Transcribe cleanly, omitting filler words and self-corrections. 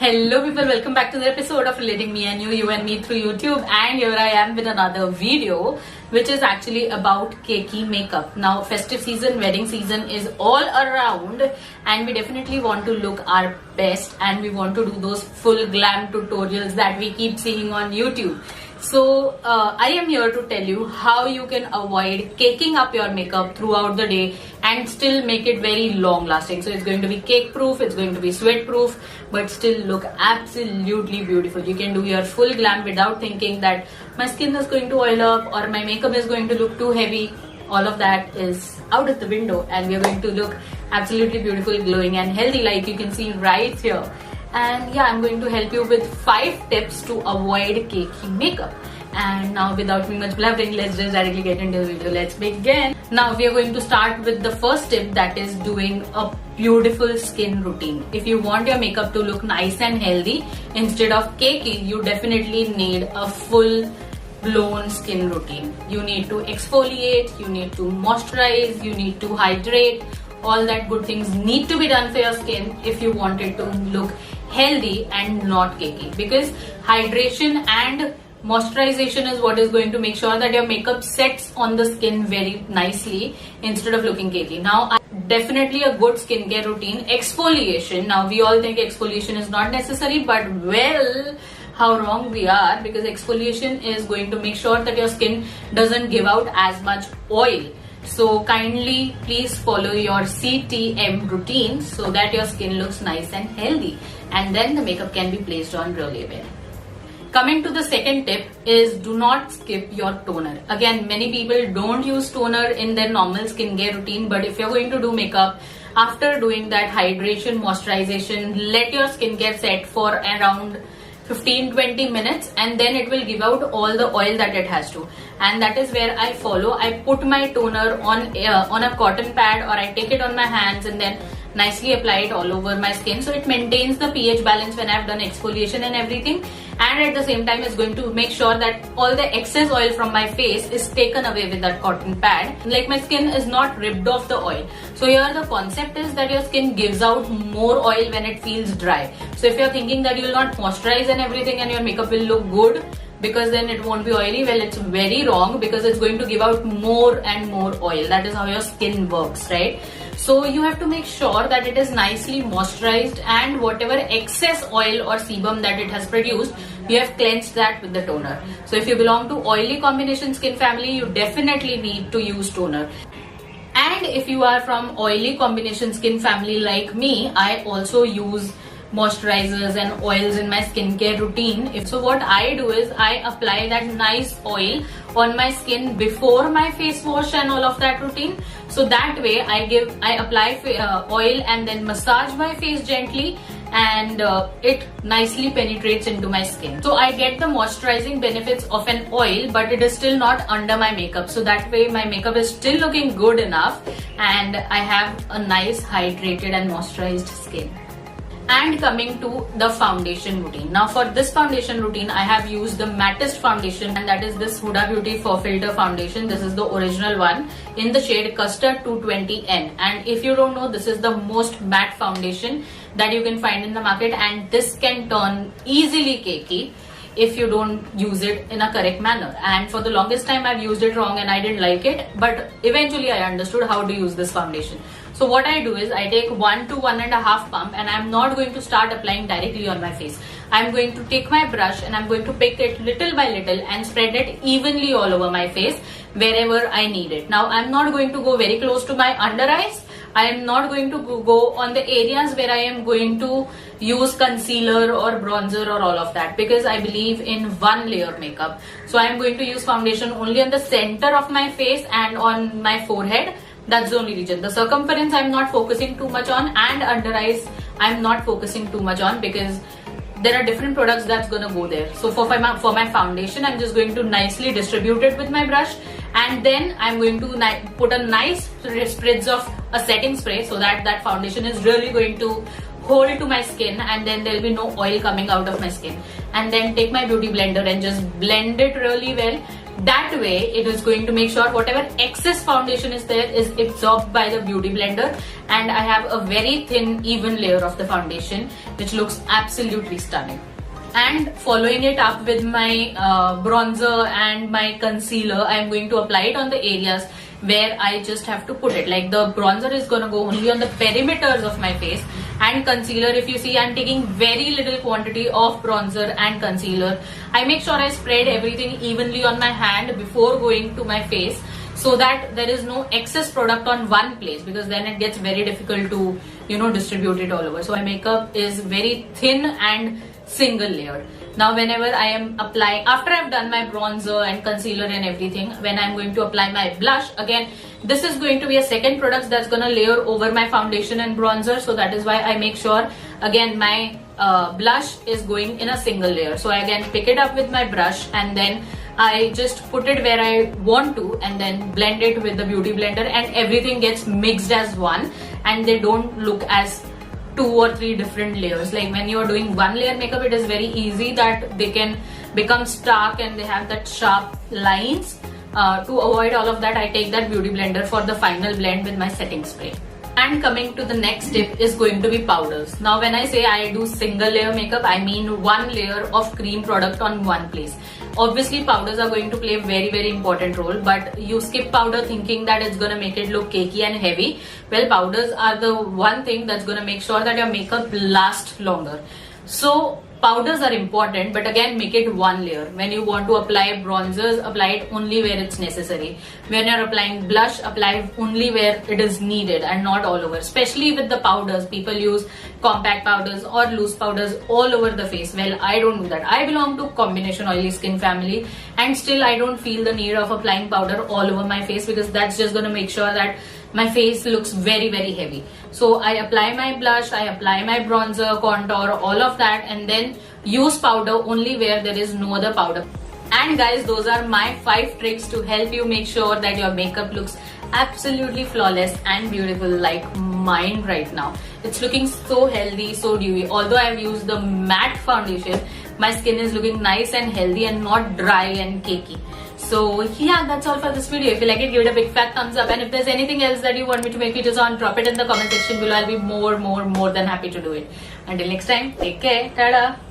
Hello people, welcome back to the episode of Relating Me and You and Me through YouTube, and here I am with another video which is actually about Cakey Makeup. Now festive season, wedding season is all around and we definitely want to look our best and we want to do those full glam tutorials that we keep seeing on YouTube. So I am here to tell you how you can avoid caking up your makeup throughout the day and still make it very long lasting. So it's going to be cake proof, it's going to be sweat proof, but still look absolutely beautiful. You can do your full glam without thinking that my skin is going to oil up or my makeup is going to look too heavy. All of that is out of the window and we are going to look absolutely beautiful, glowing and healthy, like you can see right here. And yeah, I'm going to help you with 5 tips to avoid cakey makeup. And now without me much blabbering, let's just directly get into the video. Let's begin. Now we are going to start with the first tip, that is doing a beautiful skin routine. If you want your makeup to look nice and healthy instead of cakey, you definitely need a full blown skin routine. You need to exfoliate, you need to moisturize, you need to hydrate. All that good things need to be done for your skin if you want it to look healthy and not cakey, because hydration and moisturization is what is going to make sure that your makeup sets on the skin very nicely instead of looking cakey. Now definitely a good skincare routine, exfoliation. Now we all think exfoliation is not necessary, but well, how wrong we are, because exfoliation is going to make sure that your skin doesn't give out as much oil. So kindly please follow your CTM routine so that your skin looks nice and healthy, and then the makeup can be placed on really well. Coming to the second tip is, do not skip your toner. Again, many people don't use toner in their normal skincare routine, but if you're going to do makeup, after doing that hydration, moisturization, let your skincare set for around 15-20 minutes and then it will give out all the oil that it has to. And that is where I follow. I put my toner on a cotton pad, or I take it on my hands and then nicely apply it all over my skin, so it maintains the pH balance when I've done exfoliation and everything, and at the same time it's going to make sure that all the excess oil from my face is taken away with that cotton pad. Like, my skin is not ripped off the oil. So here the concept is that your skin gives out more oil when it feels dry. So if you're thinking that you will not moisturize and everything and your makeup will look good because then it won't be oily, well, it's very wrong, because it's going to give out more and more oil. That is how your skin works, right? So you have to make sure that it is nicely moisturized and whatever excess oil or sebum that it has produced, you have cleansed that with the toner. So if you belong to oily combination skin family, you definitely need to use toner. And if you are from oily combination skin family like me, I also use moisturizers and oils in my skincare routine. So what I do is I apply that nice oil on my skin before my face wash and all of that routine. So that way I apply oil and then massage my face gently, and it nicely penetrates into my skin. So I get the moisturizing benefits of an oil, but it is still not under my makeup. So that way my makeup is still looking good enough and I have a nice hydrated and moisturized skin. And coming to the foundation routine. Now for this foundation routine, I have used the mattest foundation, and that is this Huda Beauty For Filter foundation. This is the original one in the shade Custard 220N. And if you don't know, this is the most matte foundation that you can find in the market, and this can turn easily cakey if you don't use it in a correct manner. And for the longest time I've used it wrong and I didn't like it, but eventually I understood how to use this foundation. So what I do is I take 1 to 1.5 pump, and I'm not going to start applying directly on my face. I'm going to take my brush and I'm going to pick it little by little and spread it evenly all over my face wherever I need it. Now I'm not going to go very close to my under eyes. I am not going to go on the areas where I am going to use concealer or bronzer or all of that, because I believe in one layer makeup. So I am going to use foundation only on the center of my face and on my forehead. That's the only region. The circumference I'm not focusing too much on, and under eyes I'm not focusing too much on, because there are different products that's gonna go there. So for my foundation, I'm just going to nicely distribute it with my brush, and then I'm going to put a nice spritz of a setting spray so that that foundation is really going to hold to my skin, and then there'll be no oil coming out of my skin. And then take my beauty blender and just blend it really well. That way it is going to make sure whatever excess foundation is there is absorbed by the beauty blender, and I have a very thin even layer of the foundation which looks absolutely stunning. And following it up with my bronzer and my concealer, I am going to apply it on the areas where I just have to put it. Like the bronzer is gonna go only on the perimeters of my face, and concealer, if you see, I'm taking very little quantity of bronzer and concealer. I make sure I spread everything evenly on my hand before going to my face, so that there is no excess product on one place, because then it gets very difficult to, you know, distribute it all over. So my makeup is very thin and single layered. Now whenever I am applying, after I've done my bronzer and concealer and everything, when I'm going to apply my blush, again this is going to be a second product that's going to layer over my foundation and bronzer, so that is why I make sure again my blush is going in a single layer. So I again pick it up with my brush and then I just put it where I want to, and then blend it with the beauty blender, and everything gets mixed as one, and they don't look as 2 or 3 different layers. Like when you are doing one layer makeup, it is very easy that they can become stark and they have that sharp lines. To avoid all of that, I take that beauty blender for the final blend with my setting spray. And coming to the next tip is going to be powders. Now when I say I do single layer makeup, I mean one layer of cream product on one place. Obviously powders are going to play a very important role, but you skip powder thinking that it's gonna make it look cakey and heavy. Well, powders are the one thing that's gonna make sure that your makeup lasts longer. So powders are important, but again make it one layer. When you want to apply bronzers, apply it only where it's necessary. When you're applying blush, apply only where it is needed and not all over. Especially with the powders, people use compact powders or loose powders all over the face. Well, I don't do that. I belong to combination oily skin family, and still I don't feel the need of applying powder all over my face, because that's just going to make sure that my face looks very heavy. So I apply my blush, I apply my bronzer, contour, all of that, and then use powder only where there is no other powder. And guys, those are my 5 tricks to help you make sure that your makeup looks absolutely flawless and beautiful, like mine right now. It's looking so healthy, so dewy. Although I've used the matte foundation, my skin is looking nice and healthy and not dry and cakey. So yeah, that's all for this video. If you like it, give it a big fat thumbs up, and if there's anything else that you want me to make videos on, drop it in the comment section below. I'll be more than happy to do it. Until next time, take care. Tada!